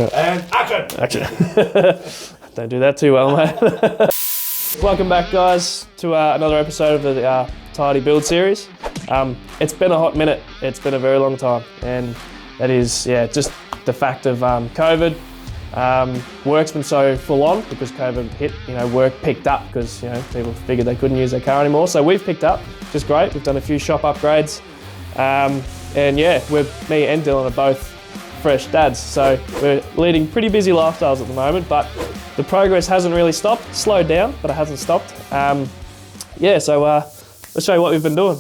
And action! Action. Don't do that too well, mate. Welcome back, guys, to another episode of the Tidy Build series. It's been a hot minute. It's been a very long time, and that is, just the fact of COVID. Work's been so full on because COVID hit. Work picked up because people figured they couldn't use their car anymore. So we've picked up, which is great. We've done a few shop upgrades, and me and Dylan are both fresh dads, so we're leading pretty busy lifestyles at the moment, but the progress hasn't really stopped. Slowed down, but it hasn't stopped. So let's show you what we've been doing.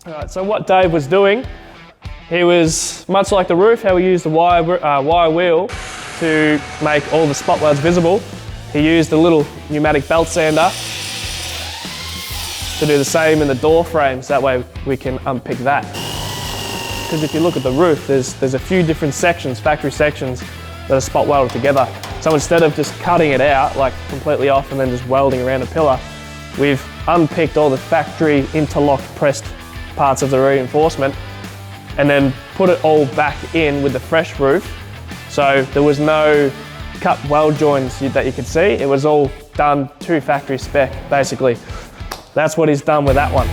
Alright, so what Dave was doing, he was, much like the roof, how we used the wire wheel to make all the spot welds visible, he used a little pneumatic belt sander to do the same in the door frames. That way we can unpick that. Because if you look at the roof, there's a few different sections, factory sections, that are spot welded together. So instead of just cutting it out, like completely off and then just welding around a pillar, we've unpicked all the factory interlocked pressed parts of the reinforcement and then put it all back in with the fresh roof. So there was no cut weld joins that you could see. It was all done to factory spec, basically. That's what he's done with that one.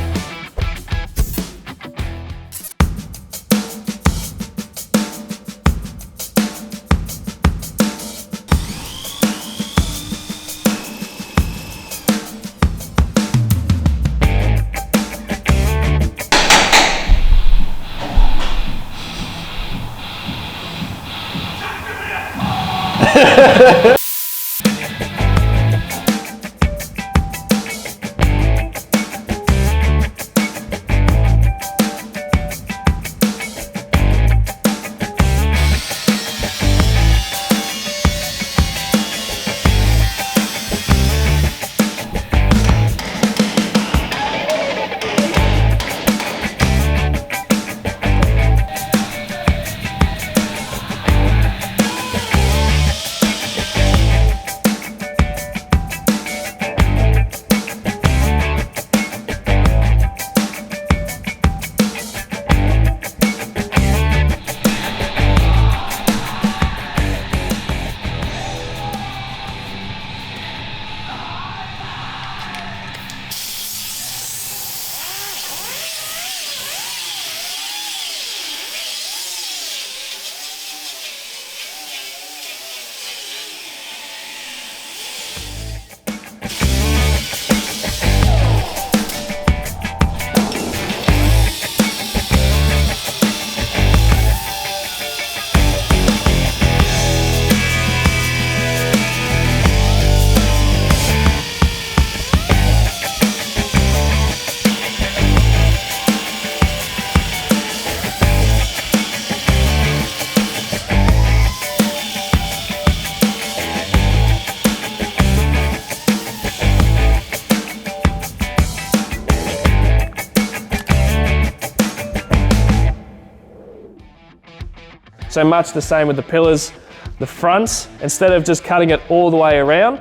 So much the same with the pillars. The fronts, instead of just cutting it all the way around,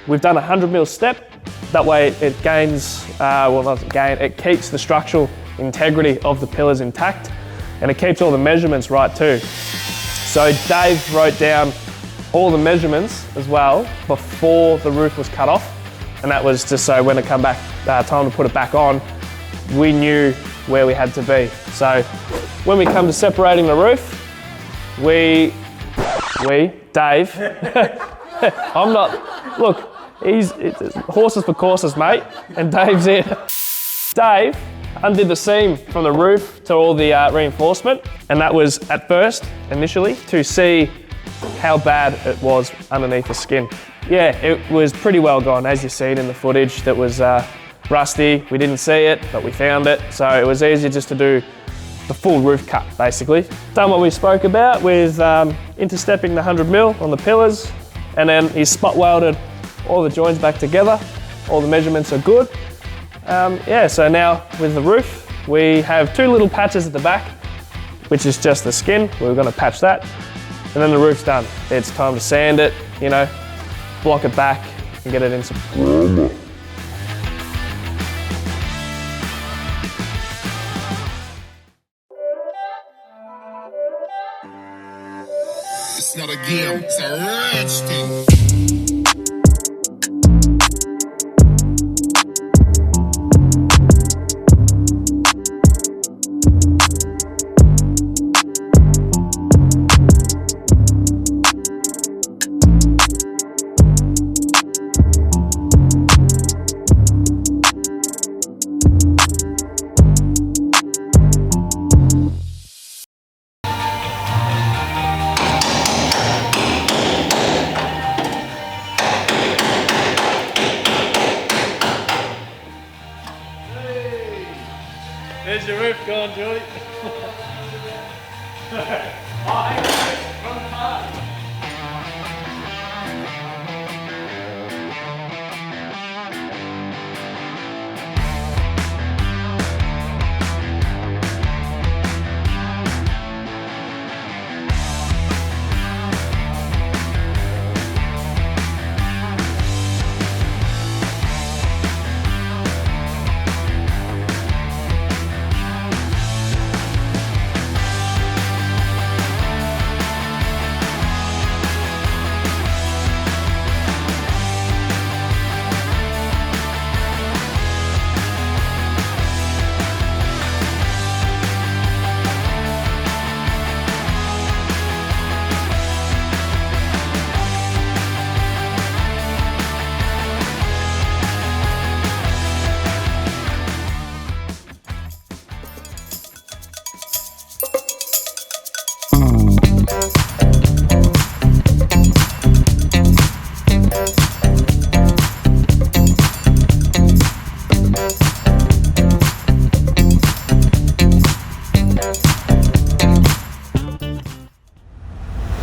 we've done a 100mm step. That way it gains, it keeps the structural integrity of the pillars intact, and it keeps all the measurements right too. So Dave wrote down all the measurements as well before the roof was cut off, and that was just so when it come back, time to put it back on, we knew where we had to be. So when we come to separating the roof, Dave, I'm not, look, it's horses for courses, mate, and Dave's here. Dave undid the seam from the roof to all the reinforcement, and that was at first, initially, to see how bad it was underneath the skin. Yeah, it was pretty well gone, as you seen in the footage. That was rusty, we didn't see it, but we found it, so it was easier just to do the full roof cut, basically. Done what we spoke about with interstepping the 100mm on the pillars, and then he spot welded all the joints back together. All the measurements are good. Yeah, so now with the roof, we have two little patches at the back, which is just the skin. We're gonna patch that, and then the roof's done. It's time to sand it, you know, block it back and get it in some. It's not a game, it's a rich thing. There's your roof gone, Julie. Oh, hang on, from the car.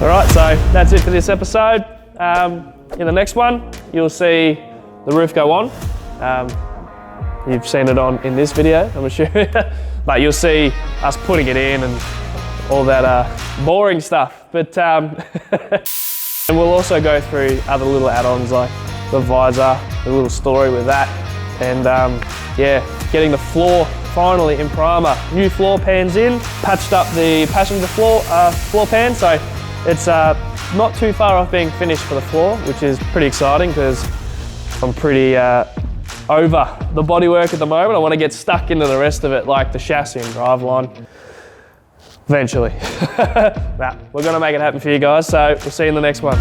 All right, so that's it for this episode. In the next one, you'll see the roof go on. You've seen it on in this video, I'm sure. But you'll see us putting it in and all that boring stuff. But and we'll also go through other little add-ons like the visor, the little story with that, and yeah, getting the floor finally in primer. New floor pans in, patched up the passenger floor pan, so it's not too far off being finished for the floor, which is pretty exciting because I'm pretty over the bodywork at the moment. I want to get stuck into the rest of it, like the chassis and driveline, eventually. Nah, we're going to make it happen for you guys, so we'll see you in the next one.